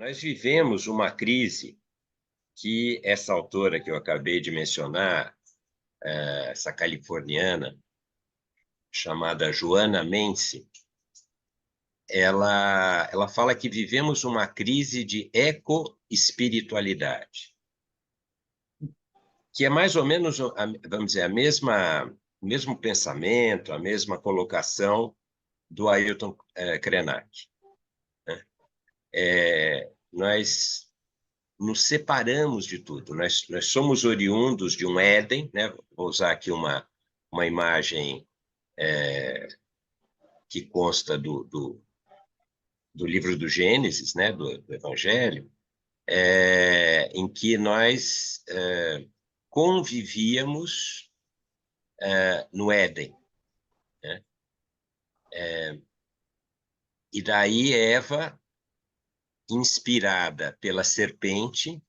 Nós vivemos uma crise que essa autora que eu acabei de mencionar, essa californiana, chamada Joanna Mancini, ela fala que vivemos uma crise de eco-espiritualidade, que é mais ou menos, vamos dizer, o mesmo pensamento, a mesma colocação do Ailton Krenak. Nós nos separamos de tudo, nós somos oriundos de um Éden, né? Vou usar aqui uma imagem que consta do livro do Gênesis, né? do Evangelho, em que nós convivíamos no Éden, né? E daí Eva, inspirada pela serpente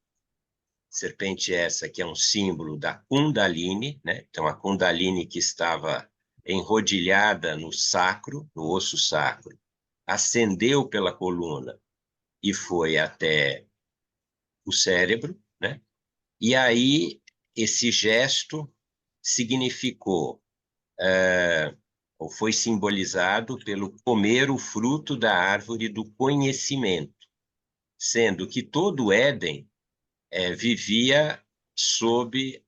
essa que é um símbolo da Kundalini, né? Então, a Kundalini que estava enrodilhada no sacro, no osso sacro, ascendeu pela coluna e foi até o cérebro, né? E aí esse gesto significou, ou foi simbolizado pelo comer o fruto da árvore do conhecimento, sendo que todo o Éden vivia sob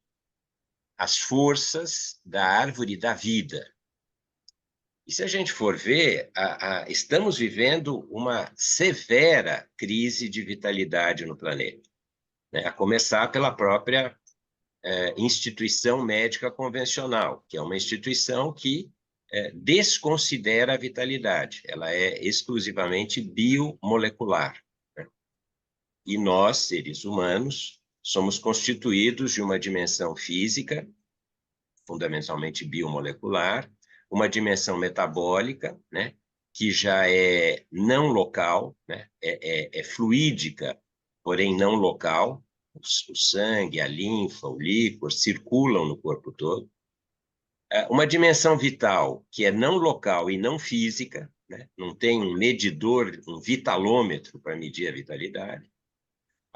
as forças da árvore da vida. E se a gente for ver, estamos vivendo uma severa crise de vitalidade no planeta, né? A começar pela própria instituição médica convencional, que é uma instituição que desconsidera a vitalidade, ela é exclusivamente biomolecular, né? E nós, seres humanos, somos constituídos de uma dimensão física, fundamentalmente biomolecular, uma dimensão metabólica, né, que já é não local, né, é fluídica, porém não local. O sangue, a linfa, o líquor circulam no corpo todo. Uma dimensão vital que é não local e não física, né, não tem um medidor, um vitalômetro para medir a vitalidade.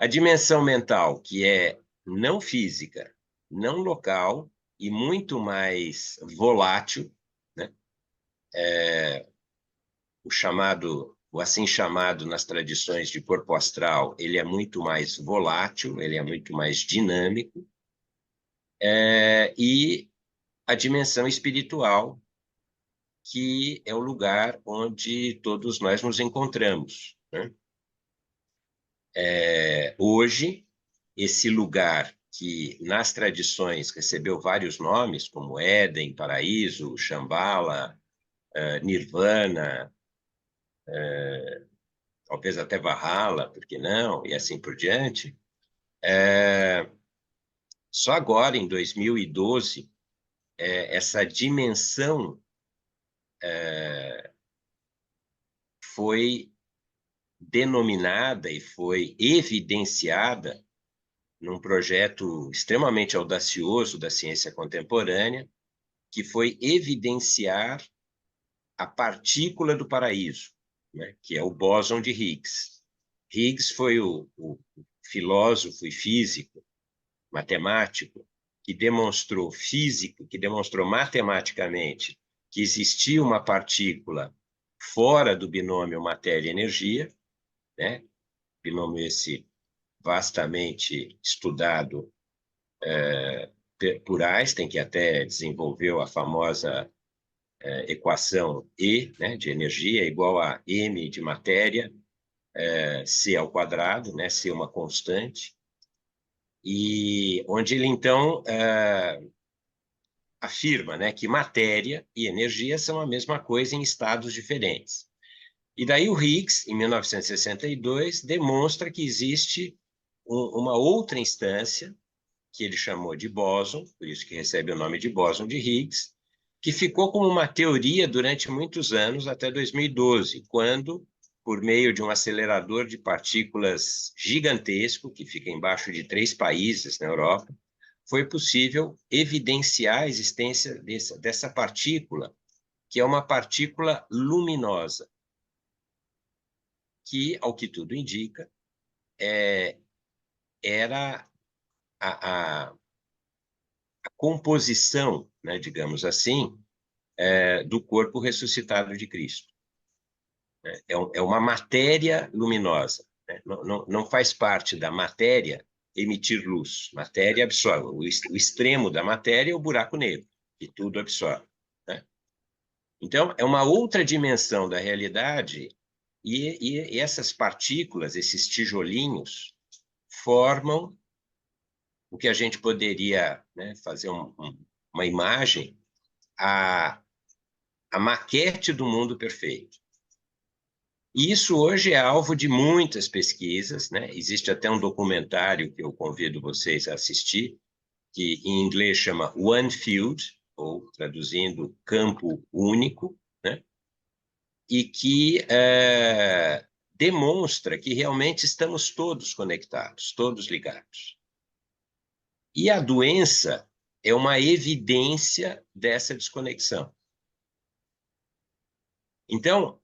A dimensão mental, que é não física, não local e muito mais volátil, né? O assim chamado nas tradições de corpo astral, ele é muito mais volátil, ele é muito mais dinâmico, e a dimensão espiritual, que é o lugar onde todos nós nos encontramos, né? Hoje, esse lugar que nas tradições recebeu vários nomes, como Éden, Paraíso, Shambhala, Nirvana, talvez até Valhalla, por que não, e assim por diante. Só agora, em 2012, essa dimensão foi denominada e foi evidenciada num projeto extremamente audacioso da ciência contemporânea, que foi evidenciar a partícula do paraíso, né, que é o bóson de Higgs. Higgs foi o filósofo e físico, matemático, que demonstrou matematicamente que existia uma partícula fora do binômio matéria-energia, né? Binômio esse vastamente estudado por Einstein, que até desenvolveu a famosa equação E, né, de energia, igual a m de matéria, c ao quadrado, né, c uma constante, e onde ele, então, afirma, né, que matéria e energia são a mesma coisa em estados diferentes. E daí o Higgs, em 1962, demonstra que existe uma outra instância, que ele chamou de bóson, por isso que recebe o nome de bóson de Higgs, que ficou como uma teoria durante muitos anos, até 2012, quando, por meio de um acelerador de partículas gigantesco, que fica embaixo de 3 países na Europa, foi possível evidenciar a existência dessa partícula, que é uma partícula luminosa, que, ao que tudo indica, era a composição, né, digamos assim, do corpo ressuscitado de Cristo. É uma matéria luminosa. Né? Não faz parte da matéria emitir luz. Matéria absorve. O extremo da matéria é o buraco negro, que tudo absorve. Né? Então, é uma outra dimensão da realidade e essas partículas, esses tijolinhos, formam o que a gente poderia, né, fazer uma imagem, a maquete do mundo perfeito. E isso hoje é alvo de muitas pesquisas, né? Existe até um documentário que eu convido vocês a assistir, que em inglês chama One Field, ou traduzindo, campo único, né? E que demonstra que realmente estamos todos conectados, todos ligados. E a doença é uma evidência dessa desconexão. Então,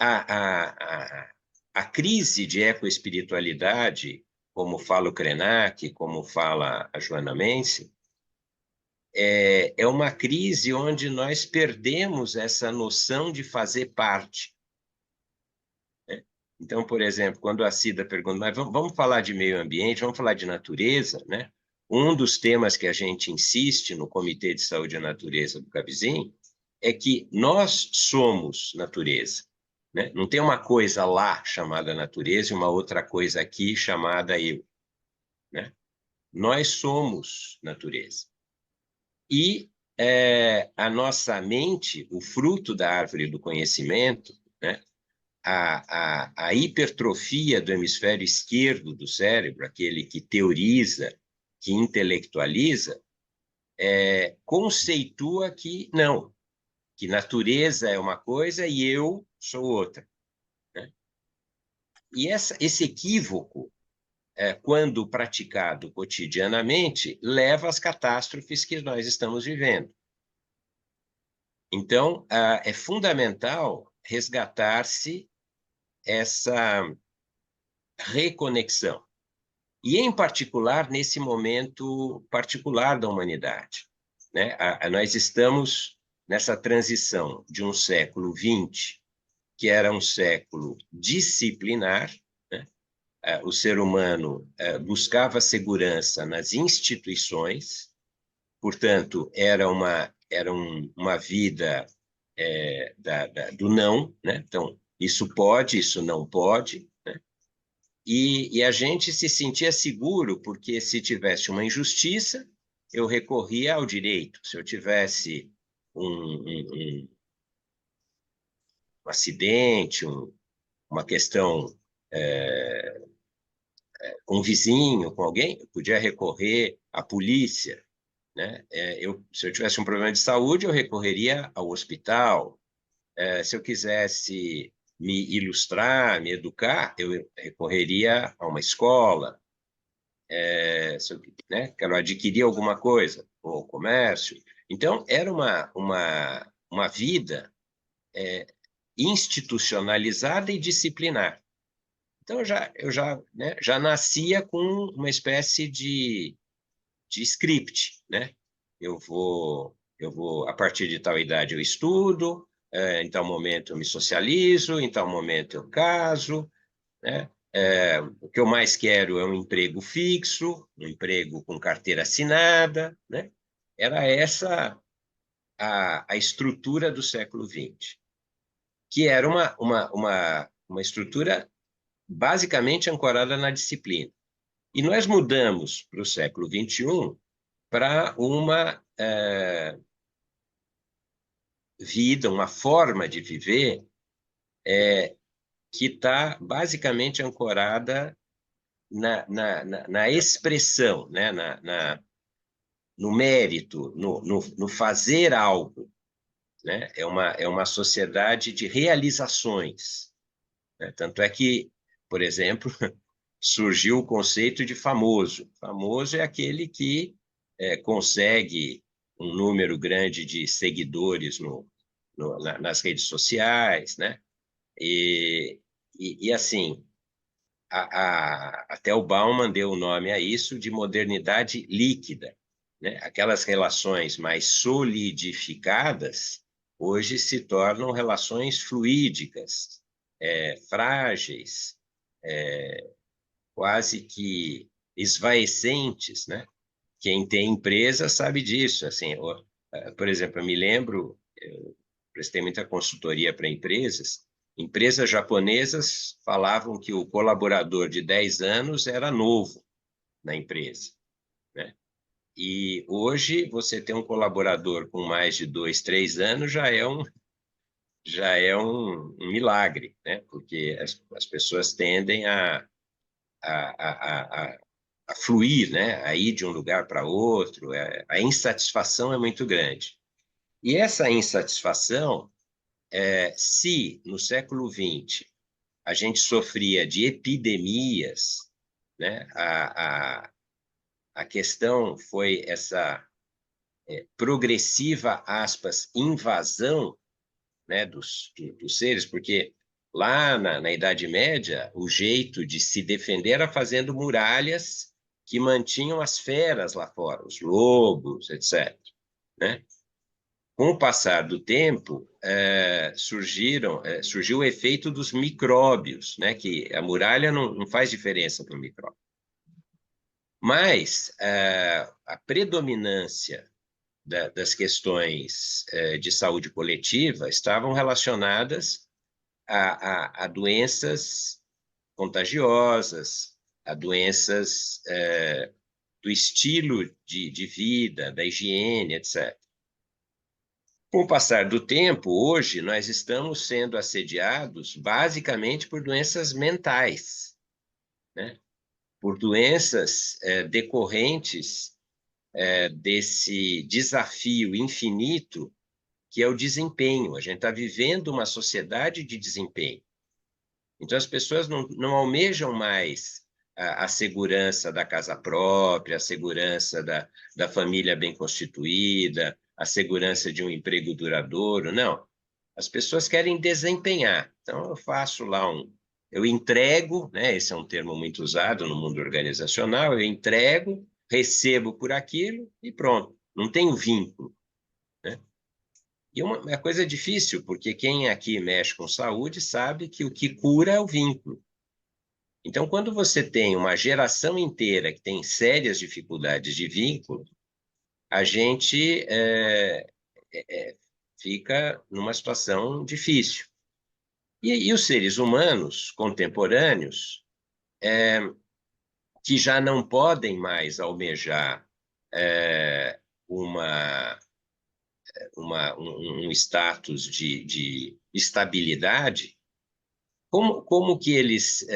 a crise de ecoespiritualidade, como fala o Krenak, como fala a Joana Mense, é uma crise onde nós perdemos essa noção de fazer parte. Né? Então, por exemplo, quando a Cida pergunta, mas vamos falar de meio ambiente, vamos falar de natureza, né? Um dos temas que a gente insiste no Comitê de Saúde e Natureza do Cabizim é que nós somos natureza. Né? Não tem uma coisa lá chamada natureza e uma outra coisa aqui chamada eu. Né? Nós somos natureza. E a nossa mente, o fruto da árvore do conhecimento, né? A hipertrofia do hemisfério esquerdo do cérebro, aquele que teoriza, que intelectualiza, conceitua que não, que natureza é uma coisa e eu sou outra. Né? E esse equívoco, quando praticado cotidianamente, leva às catástrofes que nós estamos vivendo. Então, é fundamental resgatar-se essa reconexão. E, em particular, nesse momento particular da humanidade. Né? Nós estamos nessa transição de um século XX, que era um século disciplinar, né? O ser humano buscava segurança nas instituições, portanto, era uma vida do não, né? Então, isso pode, isso não pode, né? E a gente se sentia seguro, porque se tivesse uma injustiça, eu recorria ao direito. Se eu tivesse um acidente, uma questão com um vizinho, com alguém, eu podia recorrer à polícia. Né? Se eu tivesse um problema de saúde, eu recorreria ao hospital. Se eu quisesse me ilustrar, me educar, eu recorreria a uma escola. Se eu, né, quero adquirir alguma coisa, ou comércio. Então, era uma vida institucionalizada e disciplinar. Então, né, já nascia com uma espécie de script, né? Eu vou, a partir de tal idade eu estudo, em tal momento eu me socializo, em tal momento eu caso, né? O que eu mais quero é um emprego fixo, um emprego com carteira assinada, né? Era essa a estrutura do século XX, que era uma estrutura basicamente ancorada na disciplina. E nós mudamos para o século XXI para uma vida, uma forma de viver que está basicamente ancorada na expressão, né? No mérito, no fazer algo. Né? É uma sociedade de realizações. Né? Tanto é que, por exemplo, surgiu o conceito de famoso. Famoso é aquele que consegue um número grande de seguidores nas redes sociais, né? E assim, até o Bauman deu o nome a isso de modernidade líquida, né? Aquelas relações mais solidificadas hoje se tornam relações fluídicas, frágeis, quase que esvaecentes, né? Quem tem empresa sabe disso. Assim, por exemplo, eu me lembro, eu prestei muita consultoria para empresas. Empresas japonesas falavam que o colaborador de 10 anos era novo na empresa, né? E hoje você ter um colaborador com mais de 2, 3 anos já é um milagre, né? Porque as pessoas tendem a a fluir, né? A ir de um lugar para outro. A insatisfação é muito grande. E essa insatisfação, se no século XX a gente sofria de epidemias, né? A questão foi essa progressiva, aspas, invasão, né, dos seres, porque lá na Idade Média, o jeito de se defender era fazendo muralhas que mantinham as feras lá fora, os lobos, etc., né? Com o passar do tempo, surgiu o efeito dos micróbios, né? Que a muralha não faz diferença para o micróbio. Mas a predominância das questões de saúde coletiva estavam relacionadas a doenças contagiosas, a doenças do estilo de vida, da higiene, etc. Com o passar do tempo, hoje, nós estamos sendo assediados basicamente por doenças mentais, né? Por doenças decorrentes desse desafio infinito que é o desempenho. A gente está vivendo uma sociedade de desempenho. Então, as pessoas não almejam mais a segurança da casa própria, a segurança da família bem constituída, a segurança de um emprego duradouro. Não. As pessoas querem desempenhar. Então, eu faço lá eu entrego, né? Esse é um termo muito usado no mundo organizacional, eu entrego, recebo por aquilo e pronto. Não tenho vínculo, né? E uma coisa difícil, porque quem aqui mexe com saúde sabe que o que cura é o vínculo. Então, quando você tem uma geração inteira que tem sérias dificuldades de vínculo, a gente fica numa situação difícil. E os seres humanos contemporâneos, que já não podem mais almejar uma, um status de estabilidade, como que eles,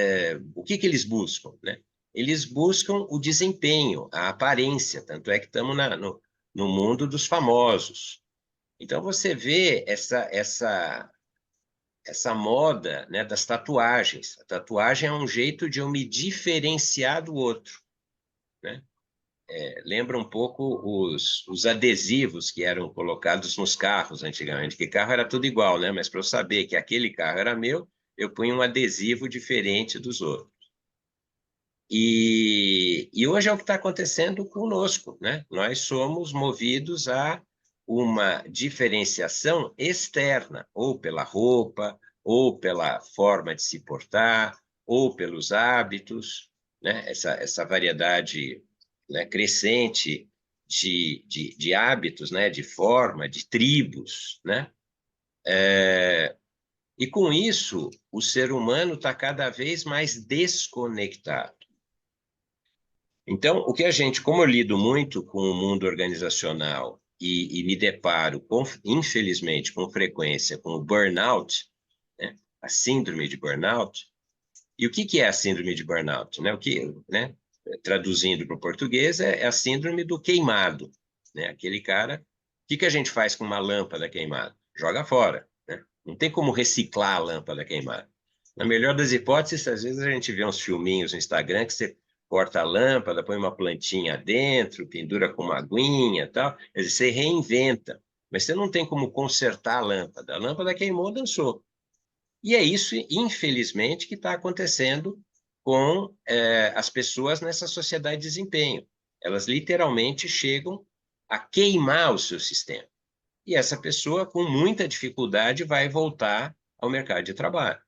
o que eles buscam, né? Eles buscam o desempenho, a aparência, tanto é que estamos no mundo dos famosos. Então você vê essa moda, né, das tatuagens. A tatuagem é um jeito de eu me diferenciar do outro, né? Lembra um pouco os adesivos que eram colocados nos carros antigamente, que carro era tudo igual, né? Mas para eu saber que aquele carro era meu, eu punha um adesivo diferente dos outros. E hoje é o que está acontecendo conosco, né? Nós somos movidos a uma diferenciação externa, ou pela roupa, ou pela forma de se portar, ou pelos hábitos, né? Essa variedade, né, crescente de hábitos, né? De forma, de tribos, né? E com isso, o ser humano está cada vez mais desconectado. Então, o que a gente, como eu lido muito com o mundo organizacional e me deparo, infelizmente, com frequência com o burnout, né? A síndrome de burnout. E o que é a síndrome de burnout? Né? Né? Traduzindo para o português, é a síndrome do queimado, né? Aquele cara, o que a gente faz com uma lâmpada queimada? Joga fora, né? Não tem como reciclar a lâmpada queimada. Na melhor das hipóteses, às vezes a gente vê uns filminhos no Instagram que você corta a lâmpada, põe uma plantinha dentro, pendura com uma aguinha e tal. Quer dizer, você reinventa, mas você não tem como consertar a lâmpada. A lâmpada queimou, dançou. E é isso, infelizmente, que está acontecendo com as pessoas nessa sociedade de desempenho. Elas literalmente chegam a queimar o seu sistema. E essa pessoa, com muita dificuldade, vai voltar ao mercado de trabalho.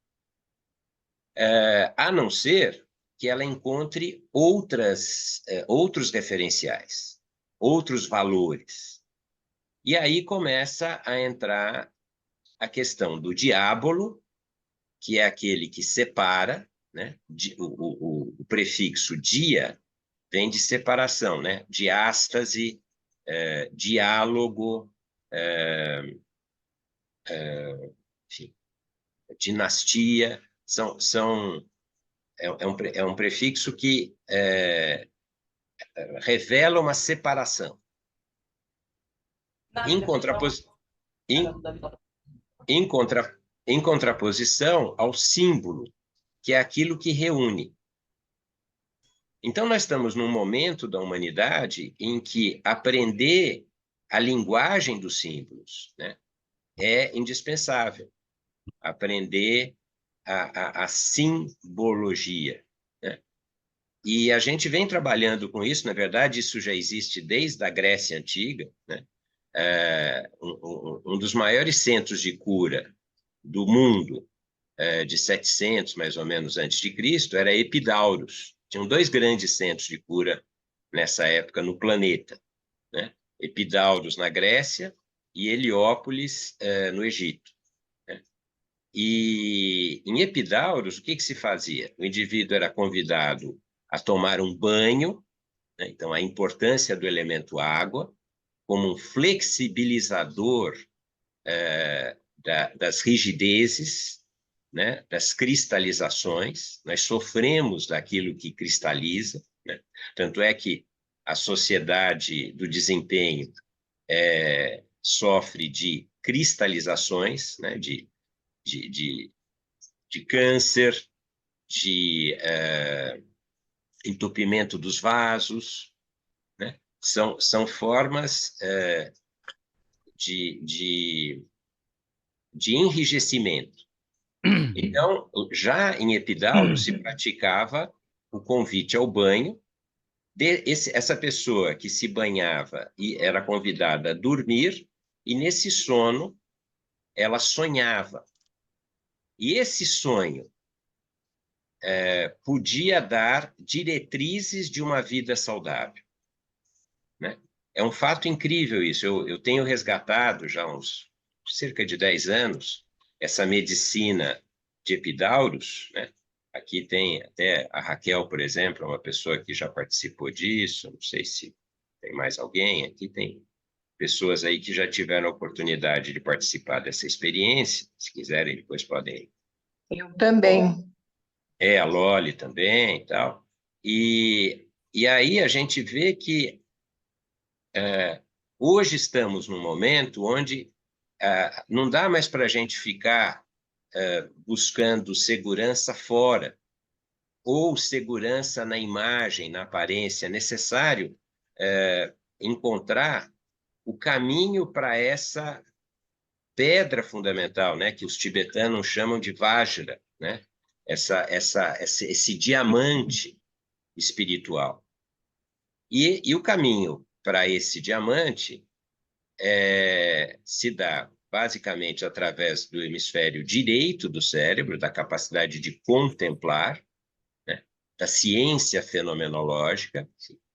A não ser que ela encontre outros referenciais, outros valores. E aí começa a entrar a questão do diábolo, que é aquele que separa, né? O prefixo dia vem de separação, né? Diástase, diálogo, enfim, dinastia, é um prefixo que revela uma separação. Em contraposição ao símbolo, que é aquilo que reúne. Então, nós estamos num momento da humanidade em que aprender a linguagem dos símbolos, né, é indispensável. Aprender a simbologia, né? E a gente vem trabalhando com isso, na verdade, isso já existe desde a Grécia Antiga, né? Um dos maiores centros de cura do mundo, de 700, mais ou menos, antes de Cristo, era Epidauros. Tinham dois grandes centros de cura nessa época no planeta, né? Epidauros na Grécia e Heliópolis, no Egito. E em Epidauros, o que se fazia? O indivíduo era convidado a tomar um banho, né? Então a importância do elemento água como um flexibilizador das rigidezes, né? Das cristalizações. Nós sofremos daquilo que cristaliza, né? Tanto é que a sociedade do desempenho sofre de cristalizações, né? De câncer, de entupimento dos vasos, né? São formas de enrijecimento. Então, já em Epidauro se praticava o convite ao banho. Essa pessoa que se banhava e era convidada a dormir, e nesse sono ela sonhava. E esse sonho podia dar diretrizes de uma vida saudável, né? É um fato incrível isso. Eu tenho resgatado já há uns cerca de 10 anos essa medicina de Epidauros, né? Aqui tem até a Raquel, por exemplo, uma pessoa que já participou disso, não sei se tem mais alguém, aqui tem pessoas aí que já tiveram a oportunidade de participar dessa experiência, se quiserem depois podem. Eu também. A Loli também e tal. E aí a gente vê que hoje estamos num momento onde não dá mais para a gente ficar buscando segurança fora ou segurança na imagem, na aparência. É necessário encontrar o caminho para essa pedra fundamental, né, que os tibetanos chamam de Vajra, né? Esse diamante espiritual. E o caminho para esse diamante se dá basicamente através do hemisfério direito do cérebro, da capacidade de contemplar, né, da ciência fenomenológica.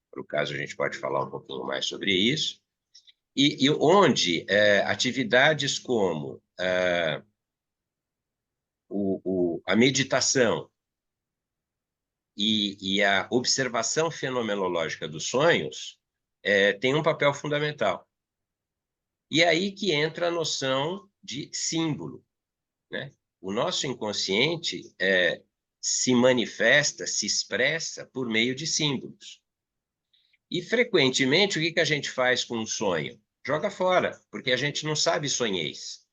Por caso, a gente pode falar um pouquinho mais sobre isso. E onde atividades como a meditação e a observação fenomenológica dos sonhos tem um papel fundamental. E aí que entra a noção de símbolo, né? O nosso inconsciente se manifesta, se expressa por meio de símbolos. E, frequentemente, o que a gente faz com um sonho? Joga fora, porque a gente não sabe sonhês.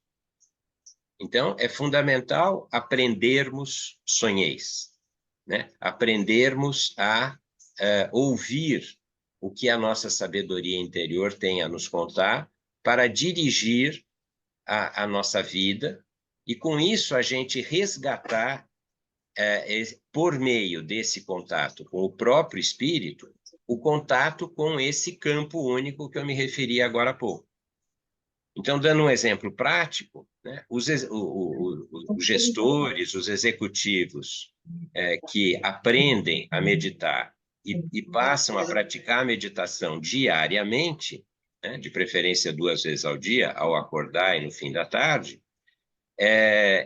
Então, é fundamental aprendermos sonhês, né? Aprendermos a ouvir o que a nossa sabedoria interior tem a nos contar para dirigir a nossa vida e, com isso, a gente resgatar por meio desse contato com o próprio espírito, o contato com esse campo único que eu me referi agora há pouco. Então, dando um exemplo prático, né, os gestores, os executivos que aprendem a meditar e passam a praticar a meditação diariamente, né, de preferência 2 vezes ao dia, ao acordar e no fim da tarde,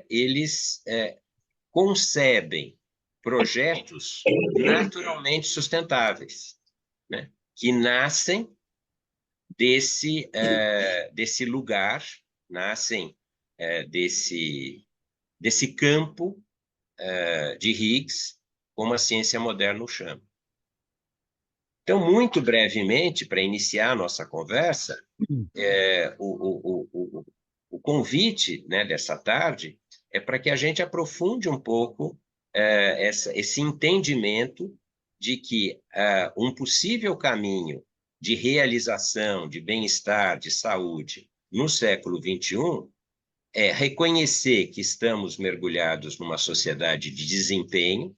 eles concebem projetos naturalmente sustentáveis, né, que nascem desse lugar, nascem desse campo de Higgs, como a ciência moderna o chama. Então, muito brevemente, para iniciar a nossa conversa, o convite, né, dessa tarde é para que a gente aprofunde um pouco esse entendimento de que um possível caminho de realização, de bem-estar, de saúde no século XXI é reconhecer que estamos mergulhados numa sociedade de desempenho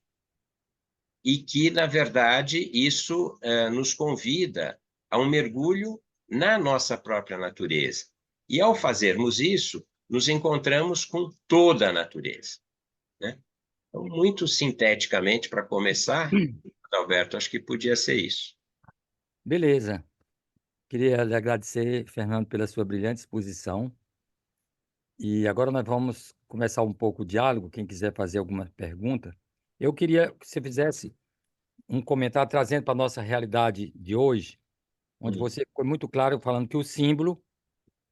e que, na verdade, isso nos convida a um mergulho na nossa própria natureza. E, ao fazermos isso, nos encontramos com toda a natureza, né? Então, muito sinteticamente, para começar, Alberto, acho que podia ser isso. Beleza. Queria lhe agradecer, Fernando, pela sua brilhante exposição. E agora nós vamos começar um pouco o diálogo. Quem quiser fazer alguma pergunta, eu queria que você fizesse um comentário trazendo para a nossa realidade de hoje, onde você ficou muito claro falando que o símbolo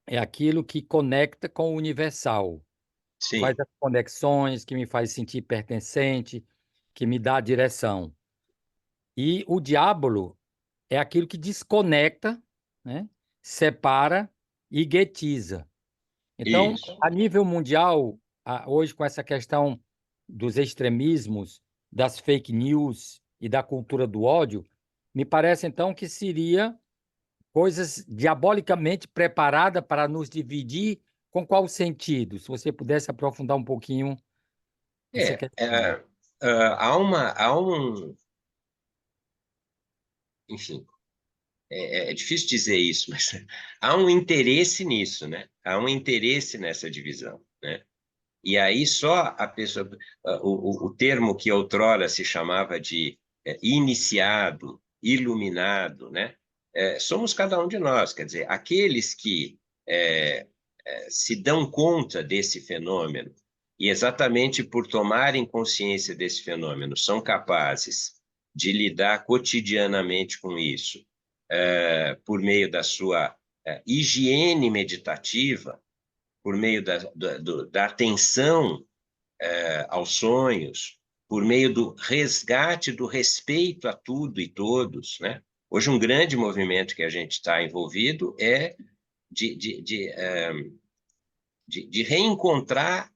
é aquilo que conecta com o universal, faz Sim, as conexões, que me faz sentir pertencente, que me dá direção. E o diabo é aquilo que desconecta, né? Separa e guetiza. Então, isso. a nível mundial, hoje com essa questão dos extremismos, das fake news e da cultura do ódio, me parece então que seria coisas diabolicamente preparadas para nos dividir. Com qual sentido? Se você pudesse aprofundar um pouquinho essa questão. Enfim, é difícil dizer isso, mas há um interesse nisso, né? Há um interesse nessa divisão, né? E aí só a pessoa, o termo que outrora se chamava de iniciado, iluminado, né? Somos cada um de nós, quer dizer, aqueles que se dão conta desse fenômeno e exatamente por tomarem consciência desse fenômeno são capazes de lidar cotidianamente com isso, por meio da sua higiene meditativa, por meio da atenção aos sonhos, por meio do resgate do respeito a tudo e todos, né? Hoje, um grande movimento que a gente está envolvido é de reencontrar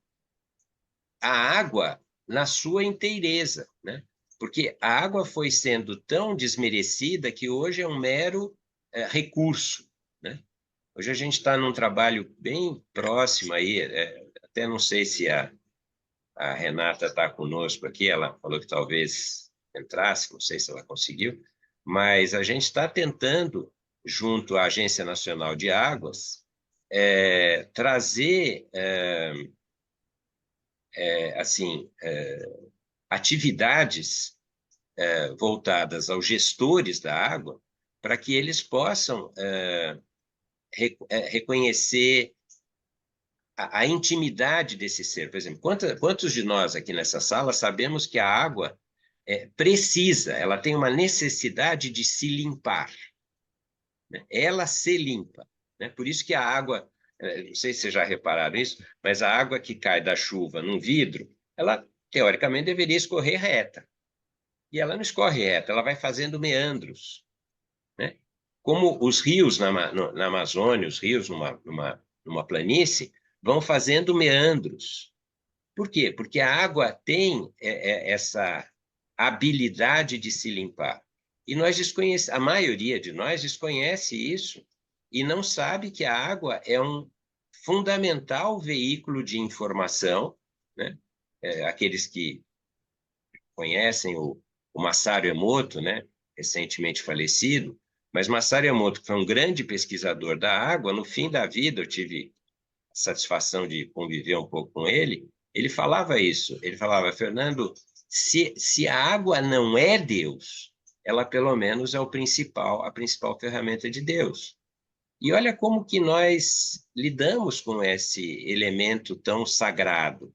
a água na sua inteireza, né? Porque a água foi sendo tão desmerecida que hoje é um mero recurso, né? Hoje a gente está num trabalho bem próximo aí, até não sei se a Renata está conosco aqui, ela falou que talvez entrasse, não sei se ela conseguiu, mas a gente está tentando, junto à Agência Nacional de Águas, trazer assim atividades voltadas aos gestores da água para que eles possam reconhecer a intimidade desse ser. Por exemplo, quantos de nós aqui nessa sala sabemos que a água precisa, ela tem uma necessidade de se limpar, né? Ela se limpa, né? Por isso que a água, não sei se vocês já repararam isso, mas a água que cai da chuva num vidro, ela teoricamente deveria escorrer reta. E ela não escorre reta, ela vai fazendo meandros, né? Como os rios na Amazônia, os rios numa planície, vão fazendo meandros. Por quê? Porque a água tem essa habilidade de se limpar. E nós a maioria de nós desconhece isso e não sabe que a água é um fundamental veículo de informação, né? Aqueles que conhecem o Masaru Emoto, né? Recentemente falecido, mas Masaru Emoto, que foi um grande pesquisador da água, no fim da vida, eu tive a satisfação de conviver um pouco com ele, ele falava isso, ele falava, Fernando, se a água não é Deus, ela pelo menos é a principal ferramenta de Deus. E olha como que nós lidamos com esse elemento tão sagrado,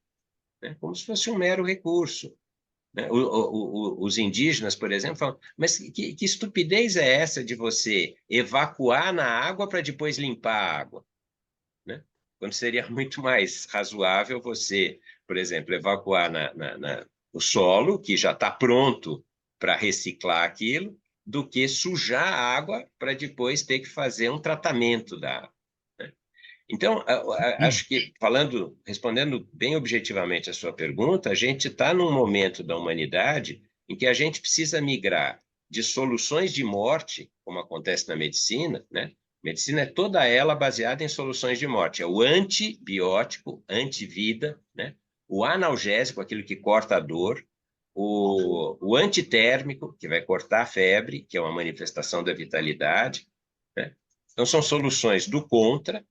né? Como se fosse um mero recurso, né? Os indígenas, por exemplo, falam, mas que estupidez é essa de você evacuar na água para depois limpar a água, né? Quando seria muito mais razoável você, por exemplo, evacuar no solo, que já está pronto para reciclar aquilo, do que sujar a água para depois ter que fazer um tratamento da água, né? Então, acho que, respondendo bem objetivamente a sua pergunta, a gente está num momento da humanidade em que a gente precisa migrar de soluções de morte, como acontece na medicina, né? Medicina é toda ela baseada em soluções de morte. É o antibiótico, antivida, né? O analgésico, aquilo que corta a dor, o antitérmico, que vai cortar a febre, que é uma manifestação da vitalidade, né? Então, são soluções do contra,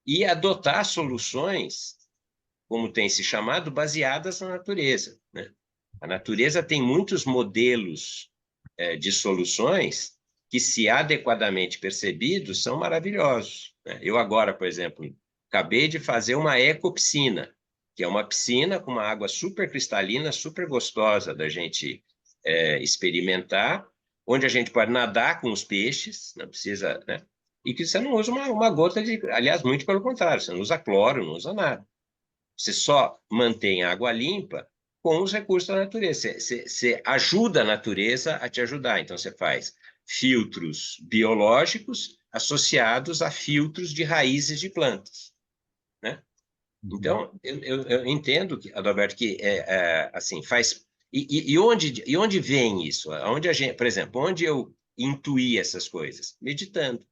e adotar soluções, como tem se chamado, baseadas na natureza, né? A natureza tem muitos modelos de soluções que, se adequadamente percebidos, são maravilhosos, né? Eu agora, por exemplo, acabei de fazer uma ecopiscina, que é uma piscina com uma água super cristalina, super gostosa da gente experimentar, onde a gente pode nadar com os peixes, não precisa, né? E que você não usa uma gota de... Aliás, muito pelo contrário, você não usa cloro, não usa nada. Você só mantém a água limpa com os recursos da natureza. Você ajuda a natureza a te ajudar. Então, você faz filtros biológicos associados a filtros de raízes de plantas, né? Então, eu entendo, Adalberto, que assim, faz... E onde vem isso? Onde a gente, por exemplo, onde eu intuí essas coisas? Meditando,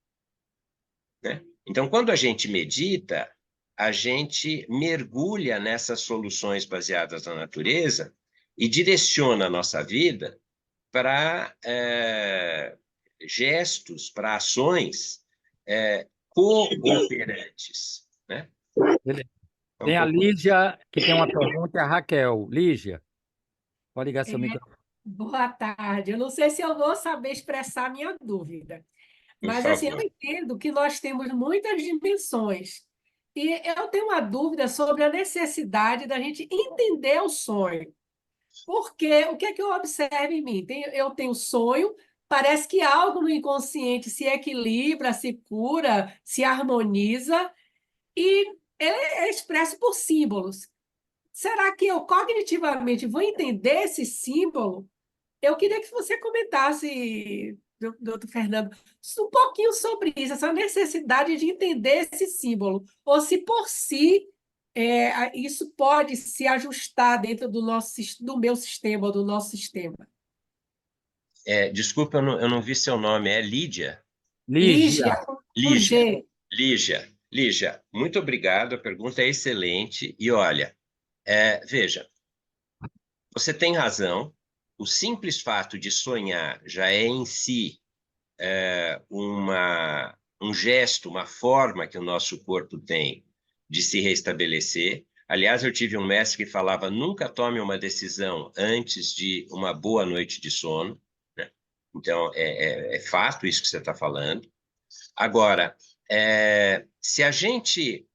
né? Então, quando a gente medita, a gente mergulha nessas soluções baseadas na natureza e direciona a nossa vida para gestos, para ações cooperantes, né? Beleza. É um Tem a pouco isso. Lígia, que tem uma pergunta, e a Raquel. Lígia, pode ligar seu É, microfone. boa tarde. Eu não sei se eu vou saber expressar a minha dúvida, Por mas assim, eu favor. entendo que nós temos muitas dimensões. E eu tenho uma dúvida sobre a necessidade da gente entender o sonho. Porque o que é que eu observo em mim? Eu tenho sonho, parece que algo no inconsciente se equilibra, se cura, se harmoniza, e ele é expresso por símbolos. Será que eu cognitivamente vou entender esse símbolo? Eu queria que você comentasse, doutor Fernando, um pouquinho sobre isso, essa necessidade de entender esse símbolo, ou se por si isso pode se ajustar dentro do meu sistema, ou do nosso sistema. Desculpa, eu não vi seu nome. É Lídia? Lígia, Lígia, com Lígia. G. Lígia, muito obrigado. A pergunta é excelente. E olha, veja, você tem razão. O simples fato de sonhar já é em si um gesto, uma forma que o nosso corpo tem de se restabelecer. Aliás, eu tive um mestre que falava: nunca tome uma decisão antes de uma boa noite de sono, né? Então, é fato isso que você está falando. Agora, se a gente,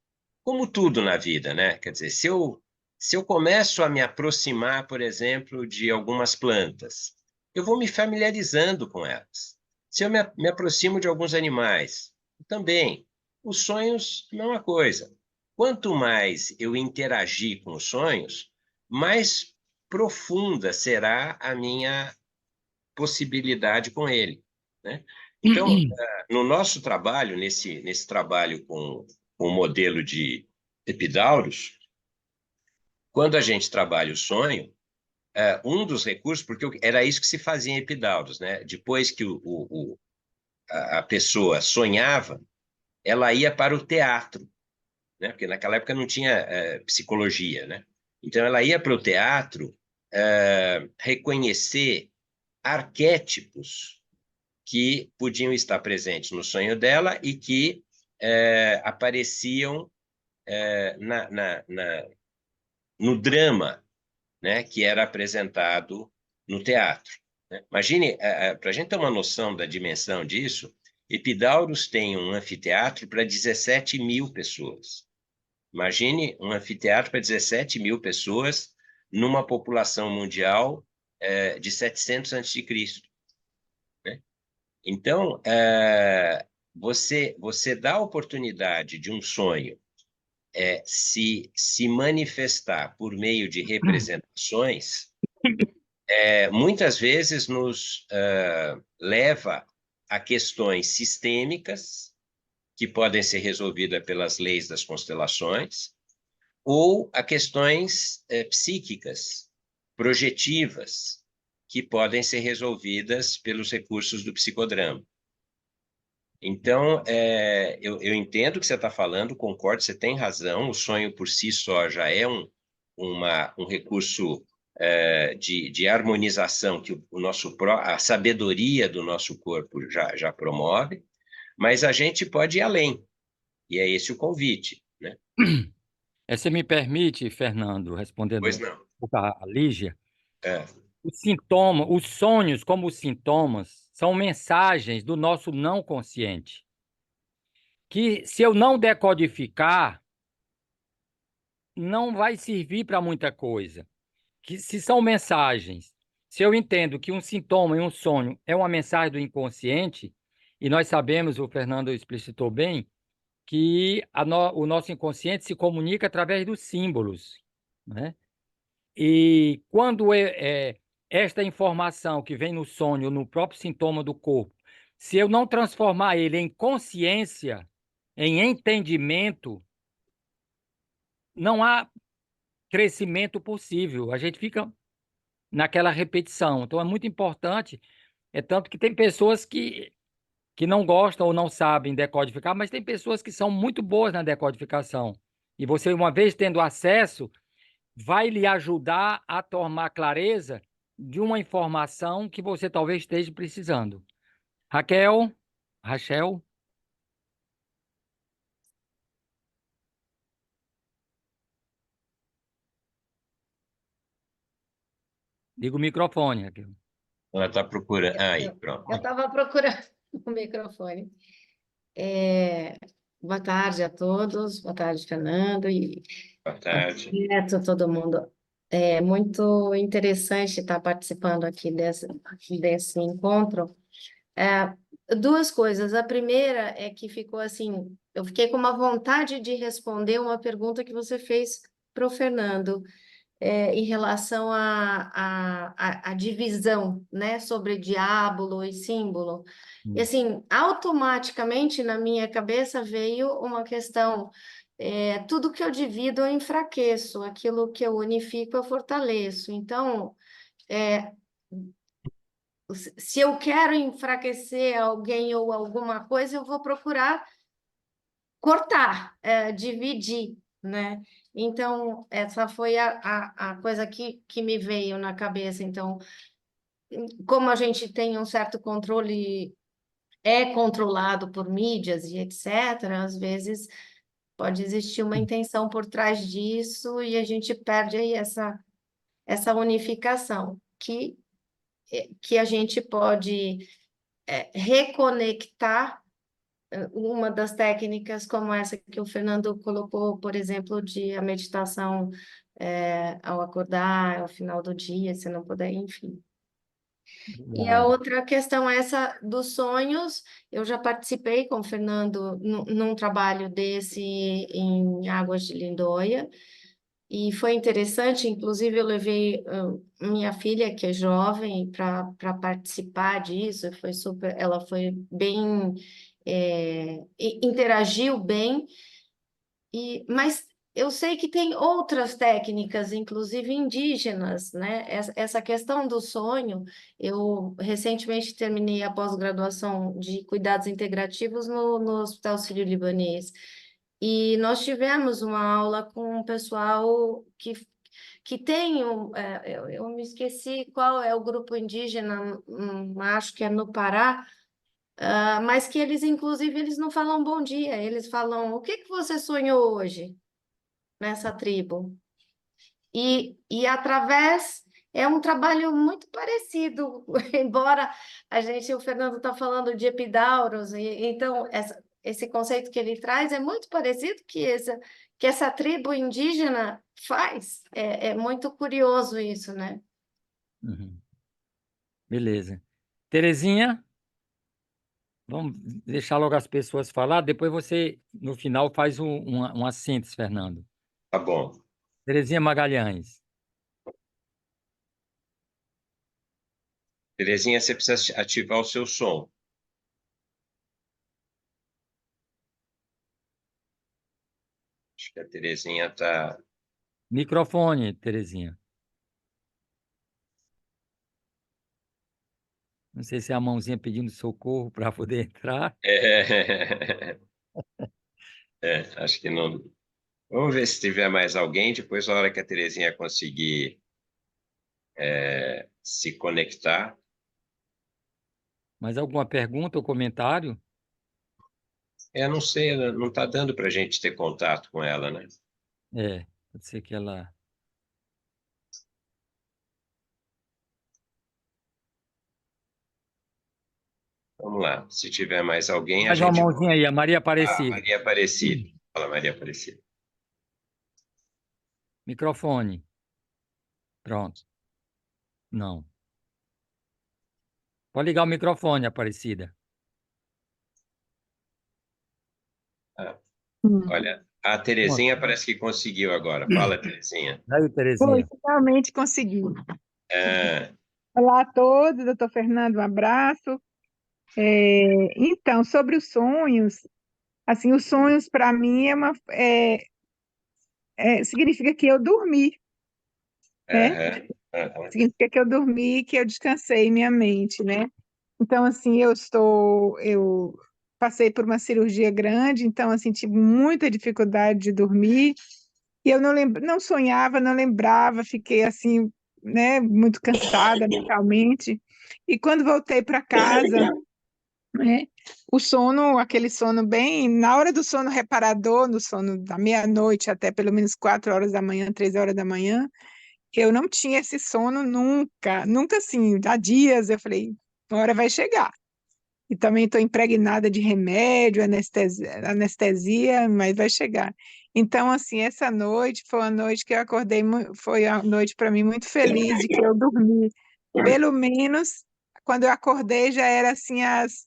como tudo na vida, né? Quer dizer, se eu começo a me aproximar, por exemplo, de algumas plantas, eu vou me familiarizando com elas. Se eu me aproximo de alguns animais, também. Os sonhos, mesma coisa. Quanto mais eu interagir com os sonhos, mais profunda será a minha possibilidade com ele, né? Então, no nosso trabalho, nesse trabalho com o modelo de Epidaurus, quando a gente trabalha o sonho, um dos recursos, porque era isso que se fazia em Epidaurus, né? Depois que a pessoa sonhava, ela ia para o teatro, né? Porque naquela época não tinha psicologia, né? Então ela ia para o teatro reconhecer arquétipos que podiam estar presentes no sonho dela e que apareciam no drama, né, que era apresentado no teatro, né? Imagine, para a gente ter uma noção da dimensão disso, Epidauros tem um anfiteatro para 17 mil pessoas. Imagine um anfiteatro para 17 mil pessoas numa população mundial de 700 a.C., né? Então, você dá a oportunidade de um sonho se manifestar por meio de representações, muitas vezes nos leva a questões sistêmicas que podem ser resolvidas pelas leis das constelações, ou a questões psíquicas, projetivas, que podem ser resolvidas pelos recursos do psicodrama. Então, eu entendo o que você está falando, concordo, você tem razão, o sonho por si só já é um recurso de harmonização que a sabedoria do nosso corpo já promove, mas a gente pode ir além, e é esse o convite, né? Você me permite, Fernando, respondendo Pois não. a Lígia, É. os sonhos, como os sintomas, são mensagens do nosso não consciente, que se eu não decodificar, não vai servir para muita coisa. Que se são mensagens, se eu entendo que um sintoma e um sonho é uma mensagem do inconsciente, e nós sabemos, o Fernando explicitou bem, que o nosso inconsciente se comunica através dos símbolos, né? E quando esta informação que vem no sonho, no próprio sintoma do corpo, se eu não transformar ele em consciência, em entendimento, não há crescimento possível. A gente fica naquela repetição. Então, é muito importante. É tanto que tem pessoas que não gostam ou não sabem decodificar, mas tem pessoas que são muito boas na decodificação. E você, uma vez tendo acesso, vai lhe ajudar a tomar clareza de uma informação que você talvez esteja precisando. Rachel? Liga o microfone, Raquel. Ela está procurando. Aí, pronto. Eu estava procurando o microfone. Boa tarde a todos, boa tarde, Fernando, e Boa tarde. Neto, todo mundo. É muito interessante estar participando aqui desse encontro. Duas coisas. A primeira é que ficou assim, eu fiquei com uma vontade de responder uma pergunta que você fez para o Fernando, em relação à divisão, né, sobre diábulo e símbolo. E assim, automaticamente na minha cabeça veio uma questão: tudo que eu divido eu enfraqueço, aquilo que eu unifico eu fortaleço. Então, se eu quero enfraquecer alguém ou alguma coisa, eu vou procurar cortar, dividir, né? Então, essa foi a coisa que me veio na cabeça. Então, como a gente tem um certo controle, é controlado por mídias e etc., às vezes pode existir uma intenção por trás disso e a gente perde aí essa unificação, que a gente pode reconectar. Uma das técnicas como essa que o Fernando colocou, por exemplo, de a meditação ao acordar, ao final do dia, se não puder, enfim. E a outra questão essa dos sonhos, eu já participei com o Fernando num trabalho desse em Águas de Lindóia, e foi interessante. Inclusive eu levei minha filha, que é jovem, para participar disso. Foi super, ela foi bem, interagiu bem, mas eu sei que tem outras técnicas, inclusive indígenas, né? Essa questão do sonho, eu recentemente terminei a pós-graduação de cuidados integrativos no Hospital Sírio-Libanês, e nós tivemos uma aula com um pessoal que tem eu me esqueci qual é o grupo indígena, acho que é no Pará, mas que eles, inclusive, eles não falam bom dia, eles falam, o que que você sonhou hoje nessa tribo? E através é um trabalho muito parecido, embora o Fernando está falando de Epidauros, então esse conceito que ele traz é muito parecido que essa tribo indígena faz. É muito curioso isso, né? Uhum. Beleza. Terezinha, vamos deixar logo as pessoas falar, depois você, no final, faz uma síntese, Fernando. Tá bom. Terezinha Magalhães. Terezinha, você precisa ativar o seu som. Acho que a Terezinha está... Microfone, Terezinha. Não sei se é a mãozinha pedindo socorro para poder entrar. Acho que não. Vamos ver se tiver mais alguém. Depois, na hora que a Terezinha conseguir se conectar. Mais alguma pergunta ou comentário? Não sei, não está dando para a gente ter contato com ela, né? Pode ser que ela... Vamos lá. Se tiver mais alguém, a Mais uma gente mãozinha aí, a Maria Ah, Aparecida. Maria Aparecida. Fala, Maria Aparecida. Microfone. Pronto. Não. Pode ligar o microfone, Aparecida. Ah, Hum. olha, a Terezinha parece que conseguiu agora. Fala, Terezinha. Aí, Foi, Terezinha. finalmente consegui. Ah, Olá a todos, doutor Fernando, um abraço. Então, sobre os sonhos, assim, os sonhos para mim significa que eu dormi, né? aham, aham. Significa que eu dormi, que eu descansei minha mente, né? Então, assim, eu passei por uma cirurgia grande, então, assim, tive muita dificuldade de dormir, e eu não sonhava, não lembrava, fiquei, assim, né, muito cansada mentalmente, e quando voltei para casa, né, o sono, aquele sono bem, na hora do sono reparador, no sono da meia-noite até pelo menos 4 horas da manhã, 3 horas da manhã, eu não tinha esse sono nunca, nunca assim, há dias eu falei, uma hora vai chegar. E também estou impregnada de remédio, anestesia, mas vai chegar. Então, assim, essa noite foi uma noite que eu acordei, foi uma noite para mim muito feliz de que eu dormi. Pelo menos, quando eu acordei, já era assim às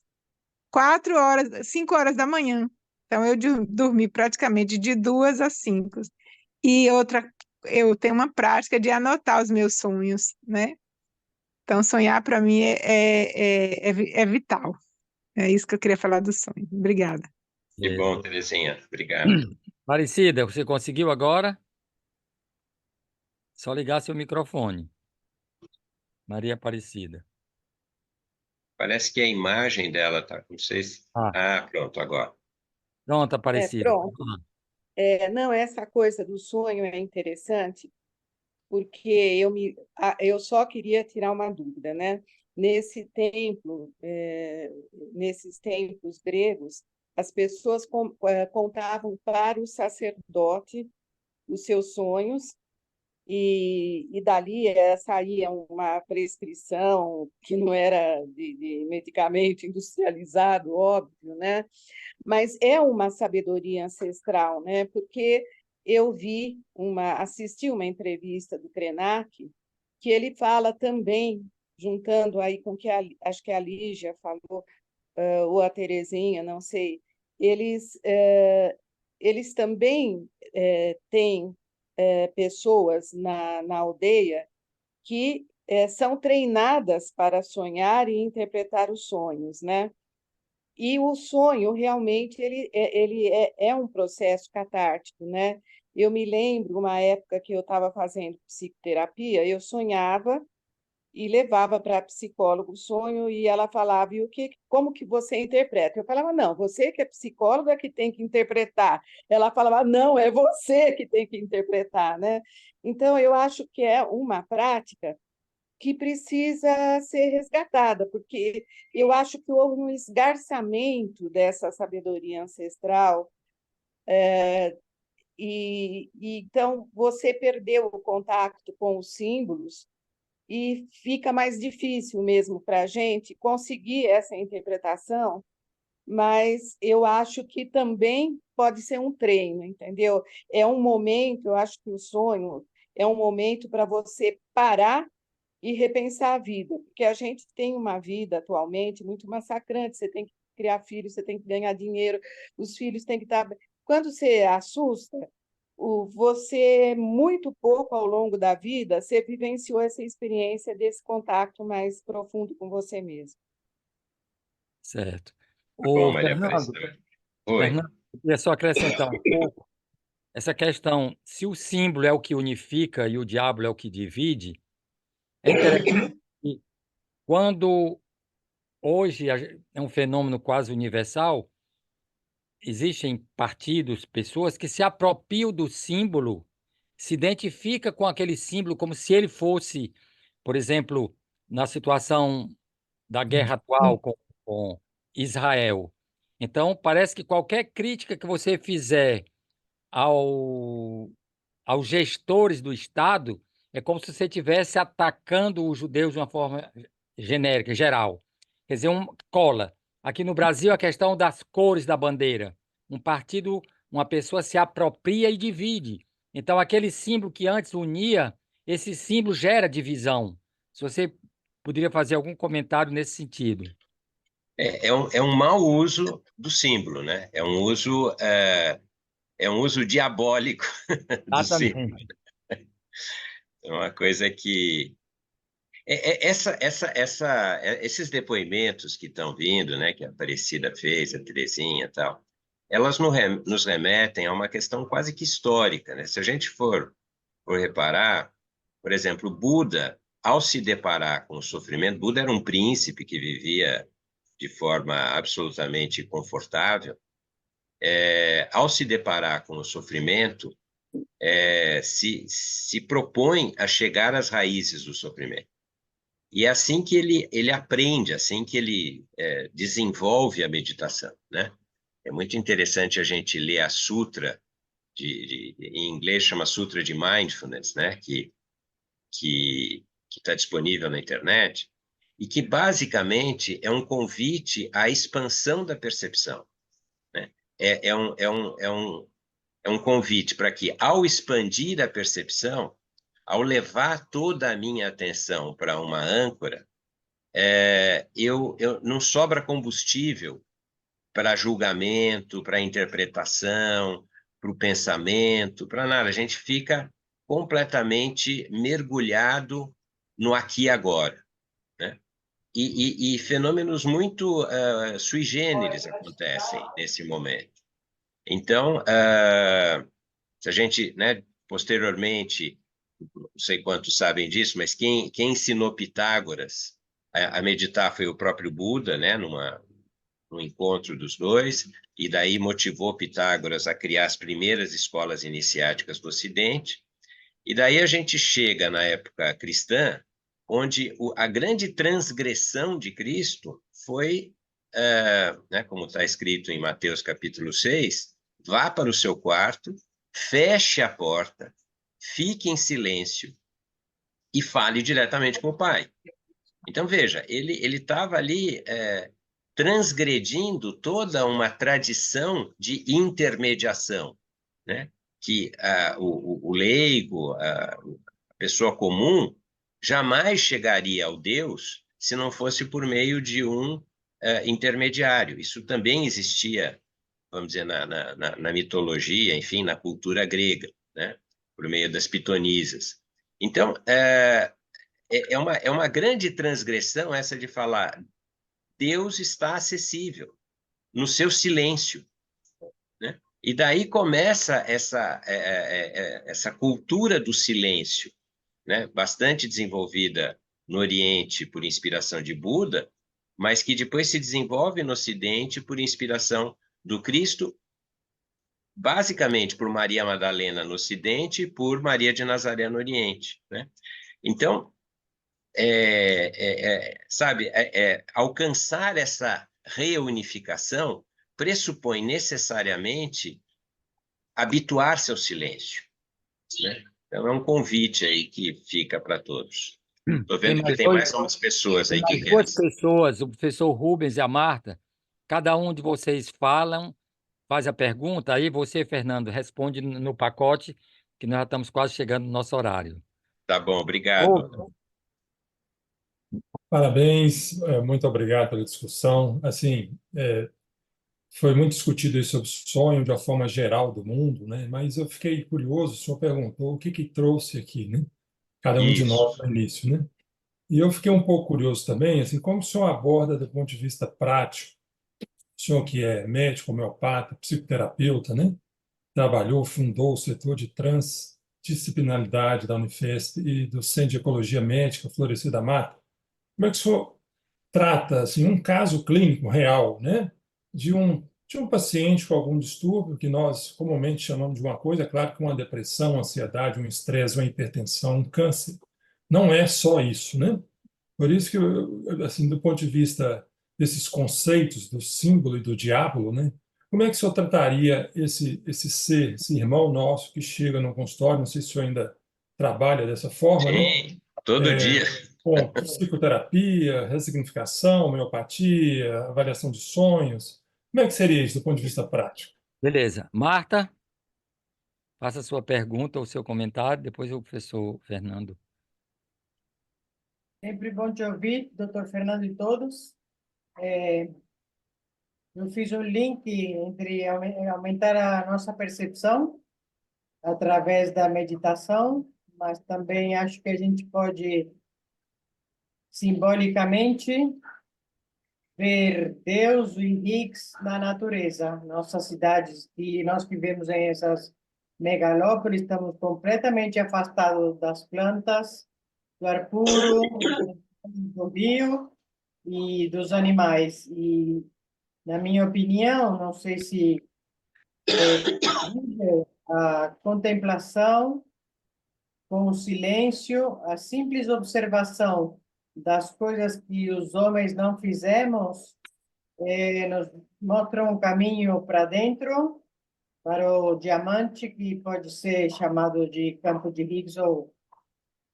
4 horas, 5 horas da manhã. Então, eu dormi praticamente de 2 às 5. E outra, eu tenho uma prática de anotar os meus sonhos, né? Então, sonhar para mim é vital. É isso que eu queria falar do sonho. Obrigada. Que Beleza. bom, Terezinha. Obrigado. Aparecida, você conseguiu agora? Só ligar seu microfone. Maria Aparecida. Parece que a imagem dela tá. Não sei se. Ah, Ah, pronto, agora. pronto, Aparecida. Pronto. Não, essa coisa do sonho é interessante, porque eu só queria tirar uma dúvida, né? Nesse templo, nesses templos gregos, as pessoas contavam para o sacerdote os seus sonhos e dali saía uma prescrição que não era de medicamento industrializado, óbvio, né? Mas é uma sabedoria ancestral, né? Porque eu assisti uma entrevista do Krenak, que ele fala também, juntando aí com o que acho que a Lígia falou, ou a Terezinha, não sei, eles também têm pessoas na aldeia que são treinadas para sonhar e interpretar os sonhos, né? E o sonho realmente ele é um processo catártico, né? Eu me lembro uma época que eu estava fazendo psicoterapia, eu sonhava e levava para a psicóloga o sonho e ela falava, como que você interpreta? Eu falava, não, você que é psicóloga é que tem que interpretar. Ela falava, não, é você que tem que interpretar, né? Então, eu acho que é uma prática que precisa ser resgatada, porque eu acho que houve um esgarçamento dessa sabedoria ancestral, e então você perdeu o contato com os símbolos e fica mais difícil mesmo para a gente conseguir essa interpretação, mas eu acho que também pode ser um treino, entendeu? É um momento, eu acho que o sonho é um momento para você parar e repensar a vida, porque a gente tem uma vida atualmente muito massacrante, você tem que criar filhos, você tem que ganhar dinheiro, os filhos têm que estar... Quando você assusta, você, muito pouco ao longo da vida, você vivenciou essa experiência desse contato mais profundo com você mesmo. Certo. Bom, Ô, Maria Aparecida. Oi. Fernando, eu queria só acrescentar um pouco essa questão, se o símbolo é o que unifica e o diabo é o que divide, é interessante que quando hoje é um fenômeno quase universal, existem partidos, pessoas que se apropriam do símbolo, se identifica com aquele símbolo como se ele fosse, por exemplo, na situação da guerra atual com Israel. Então, parece que qualquer crítica que você fizer aos gestores do Estado é como se você estivesse atacando os judeus de uma forma genérica, geral. Quer dizer, cola. Aqui no Brasil, a questão das cores da bandeira. Um partido, uma pessoa se apropria e divide. Então, aquele símbolo que antes unia, esse símbolo gera divisão. Se você poderia fazer algum comentário nesse sentido. É um mau uso do símbolo, né? É um uso diabólico do símbolo. Exatamente. É uma coisa que esses depoimentos que estão vindo, né, que a Aparecida fez, a Terezinha e tal, elas nos remetem a uma questão quase que histórica, né? Se a gente for reparar, por exemplo, Buda, ao se deparar com o sofrimento, Buda era um príncipe que vivia de forma absolutamente confortável. Ao se deparar com o sofrimento, se propõe a chegar às raízes do sofrimento. E é assim que ele aprende, assim que ele desenvolve a meditação, né? É muito interessante a gente ler a sutra, em inglês chama Sutra de Mindfulness, né? Que está disponível na internet, e que basicamente é um convite à expansão da percepção, né? É um convite para que, ao expandir a percepção, ao levar toda a minha atenção para uma âncora, eu não sobra combustível para julgamento, para interpretação, para o pensamento, para nada. A gente fica completamente mergulhado no aqui e agora, né? E fenômenos muito sui generis acontecem nesse momento. Então, se a gente, né, posteriormente, não sei quantos sabem disso, mas quem ensinou Pitágoras a meditar foi o próprio Buda, né, no encontro dos dois, e daí motivou Pitágoras a criar as primeiras escolas iniciáticas do Ocidente. E daí a gente chega na época cristã, onde a grande transgressão de Cristo foi, né, como está escrito em Mateus capítulo 6, vá para o seu quarto, feche a porta, fique em silêncio e fale diretamente com o Pai. Então, veja, ele estava ali transgredindo toda uma tradição de intermediação, né? Que o leigo, a pessoa comum, jamais chegaria ao Deus se não fosse por meio de um intermediário. Isso também existia, vamos dizer, na mitologia, enfim, na cultura grega, né? Por meio das pitonisas. Então, é uma grande transgressão essa de falar Deus está acessível no seu silêncio, né? E daí começa essa cultura do silêncio, né? Bastante desenvolvida no Oriente por inspiração de Buda, mas que depois se desenvolve no Ocidente por inspiração do Cristo, basicamente por Maria Madalena no Ocidente e por Maria de Nazaré no Oriente, né? Então, sabe, alcançar essa reunificação pressupõe necessariamente habituar-se ao silêncio, né? Então, é um convite aí que fica para todos. Estou Tem vendo que mais tem mais umas pessoas tem aí que mais querem. duas pessoas, o professor Rubens e a Marta. Cada um de vocês falam, faz a pergunta, aí você, Fernando, responde no pacote, que nós já estamos quase chegando no nosso horário. Tá bom, obrigado. Ô, Parabéns, muito obrigado pela discussão. Assim, foi muito discutido aí sobre sonho de uma forma geral do mundo, né? Mas eu fiquei curioso, o senhor perguntou o que que trouxe aqui, né? Cada um de Isso. nós no início, né? E eu fiquei um pouco curioso também, assim, como o senhor aborda do ponto de vista prático, o senhor que é médico, homeopata, psicoterapeuta, né? Trabalhou, fundou o setor de transdisciplinaridade da Unifesp e do Centro de Ecologia Médica Florescer da Mata. Como é que o senhor trata assim um caso clínico real, né, de um paciente com algum distúrbio que nós comumente chamamos de uma coisa, é claro que uma depressão, uma ansiedade, um estresse, uma hipertensão, um câncer, não é só isso, né? Por isso que assim, do ponto de vista desses conceitos do símbolo e do diabo, né? Como é que o senhor trataria esse ser, esse irmão nosso que chega no consultório, não sei se o senhor ainda trabalha dessa forma, né? Sim, todo dia. Com psicoterapia, ressignificação, homeopatia, avaliação de sonhos. Como é que seria isso do ponto de vista prático? beleza. Marta, faça a sua pergunta ou seu comentário, depois o professor Fernando. Sempre bom te ouvir, doutor Fernando e todos. Eu fiz um link entre aumentar a nossa percepção através da meditação, mas também acho que a gente pode simbolicamente ver Deus e Higgs na natureza. Nossas cidades e nós que vivemos em essas megalópolis estamos completamente afastados das plantas, do ar puro, do rio e dos animais. E, na minha opinião, não sei se a contemplação com o silêncio, a simples observação das coisas que os homens não fizemos, nos mostram um caminho para dentro, para o diamante, que pode ser chamado de campo de Higgs ou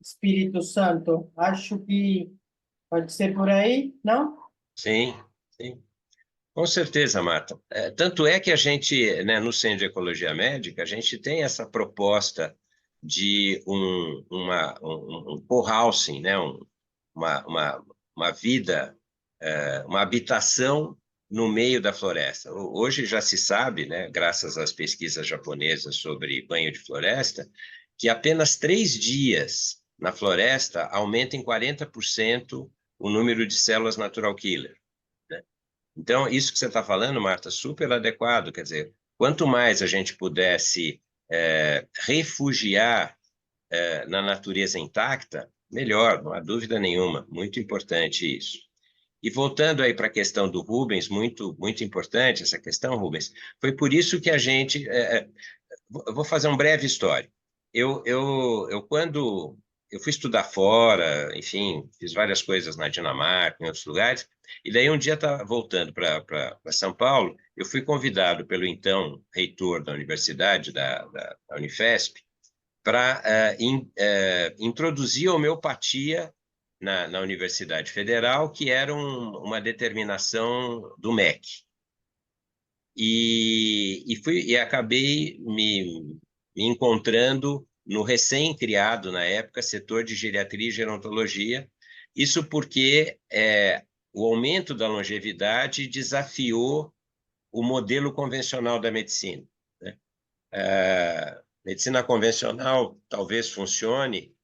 Espírito Santo. Acho que pode ser por aí, não? Sim, sim. Com certeza, Marta. Tanto é que a gente, né, no Centro de Ecologia Médica, a gente tem essa proposta de um co-housing, né, uma vida, uma habitação no meio da floresta. Hoje já se sabe, né, graças às pesquisas japonesas sobre banho de floresta, que apenas 3 dias na floresta aumenta em 40% o número de células natural killer. Então, isso que você está falando, Marta, super adequado. Quer dizer, quanto mais a gente pudesse refugiar na natureza intacta, melhor, não há dúvida nenhuma. Muito importante isso. E voltando aí para a questão do Rubens, muito, muito importante essa questão, Rubens, foi por isso que a gente... vou fazer um breve histórico. Quando eu fui estudar fora, enfim, fiz várias coisas na Dinamarca, em outros lugares, e daí um dia, voltando para São Paulo, eu fui convidado pelo então reitor da universidade, da Unifesp, para introduzir a homeopatia na Universidade Federal, que era uma determinação do MEC. E acabei me encontrando no recém-criado, na época, setor de geriatria e gerontologia. Isso porque o aumento da longevidade desafiou o modelo convencional da medicina, né? Medicina convencional talvez funcione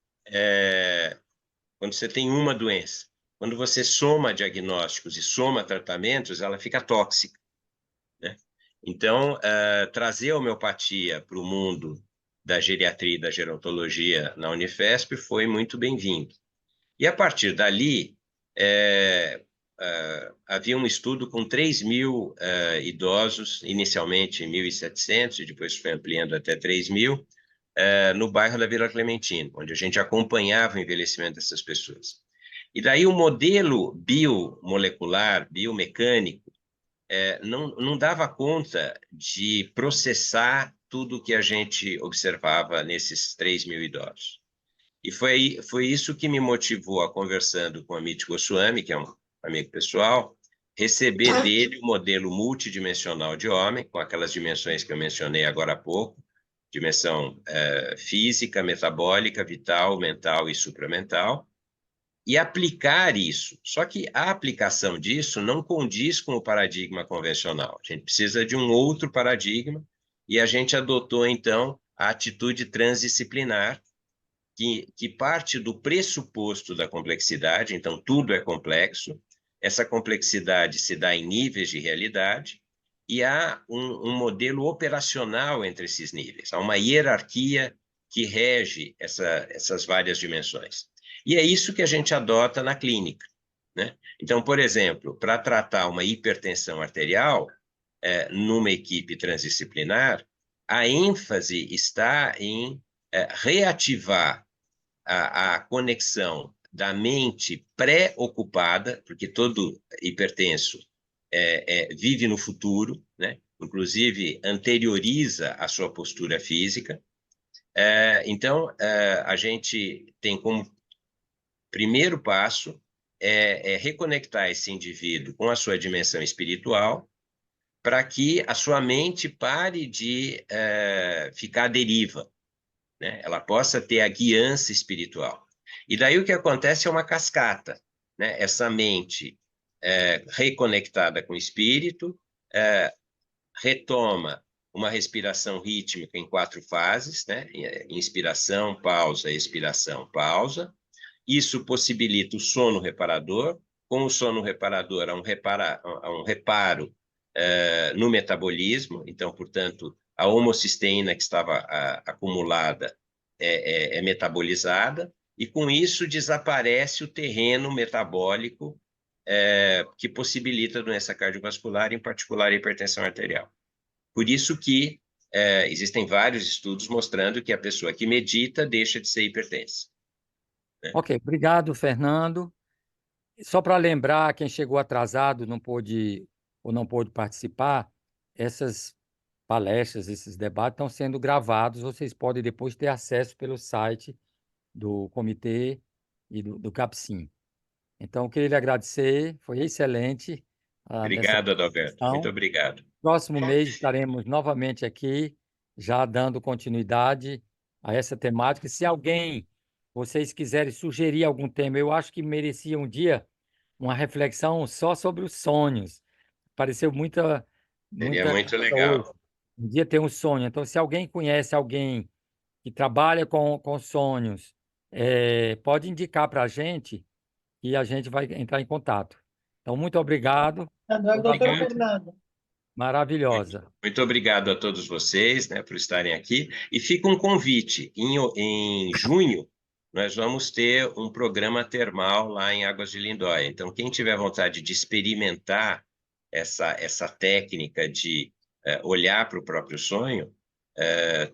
quando você tem uma doença. Quando você soma diagnósticos e soma tratamentos, ela fica tóxica, né? Então, trazer a homeopatia para o mundo da geriatria e da gerontologia na Unifesp foi muito bem-vindo. E a partir dali, havia um estudo com 3.000 idosos, inicialmente 1.700, e depois foi ampliando até 3.000, no bairro da Vila Clementino, onde a gente acompanhava o envelhecimento dessas pessoas. E daí o modelo biomolecular, biomecânico, não dava conta de processar tudo que a gente observava nesses 3.000 idosos. E foi isso que me motivou a, conversando com Amit Goswami, que é um amigo pessoal, receber dele o modelo multidimensional de homem, com aquelas dimensões que eu mencionei agora há pouco, dimensão física, metabólica, vital, mental e supramental, e aplicar isso. Só que a aplicação disso não condiz com o paradigma convencional. A gente precisa de um outro paradigma, e a gente adotou, então, a atitude transdisciplinar, que parte do pressuposto da complexidade, então tudo é complexo, essa complexidade se dá em níveis de realidade, e há um modelo operacional entre esses níveis, há uma hierarquia que rege essas várias dimensões. E é isso que a gente adota na clínica, né? Então, por exemplo, para tratar uma hipertensão arterial, numa equipe transdisciplinar, a ênfase está em reativar a conexão da mente pré-ocupada, porque todo hipertenso vive no futuro, né? Inclusive anterioriza a sua postura física. Então, a gente tem como primeiro passo reconectar esse indivíduo com a sua dimensão espiritual, para que a sua mente pare de ficar à deriva, né? Ela possa ter a guiança espiritual. E daí o que acontece é uma cascata, né? Essa mente reconectada com o espírito, retoma uma respiração rítmica em 4 fases, né? Inspiração, pausa, expiração, pausa. Isso possibilita o sono reparador. Com o sono reparador, há um reparo no metabolismo. Então, portanto, a homocisteína que estava acumulada é metabolizada, e com isso desaparece o terreno metabólico que possibilita a doença cardiovascular, em particular a hipertensão arterial. Por isso que existem vários estudos mostrando que a pessoa que medita deixa de ser hipertensa. Ok, obrigado, Fernando. Só para lembrar, quem chegou atrasado não pôde participar, essas palestras, esses debates estão sendo gravados, vocês podem depois ter acesso pelo site do comitê e do CAPCIM. Então, eu queria lhe agradecer, foi excelente nessa Obrigado, Adalberto. Muito discussão. obrigado. Próximo mês estaremos novamente aqui, já dando continuidade a essa temática. Se vocês quiserem sugerir algum tema, eu acho que merecia um dia uma reflexão só sobre os sonhos. Pareceu muita Seria muito coisa legal. hoje. Um dia tem um sonho. Então, se alguém conhece alguém que trabalha com sonhos, pode indicar para a gente e a gente vai entrar em contato. Então, muito obrigado. É o doutor Fernando. Maravilhosa. Muito obrigado a todos vocês, né, por estarem aqui. E fica um convite. Em junho, nós vamos ter um programa termal lá em Águas de Lindóia. Então, quem tiver vontade de experimentar essa técnica de olhar para o próprio sonho,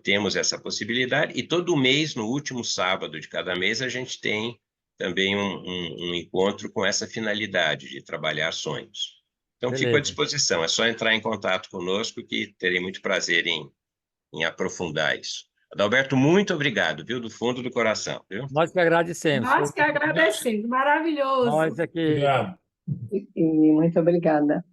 temos essa possibilidade. E todo mês, no último sábado de cada mês, a gente tem também um encontro com essa finalidade de trabalhar sonhos. Então, Beleza. fico à disposição. É só entrar em contato conosco que terei muito prazer em aprofundar isso. Adalberto, muito obrigado, viu? Do fundo do coração, viu? Nós que agradecemos. Nós que agradecemos. Maravilhoso. Nós aqui. Obrigado. E muito obrigada.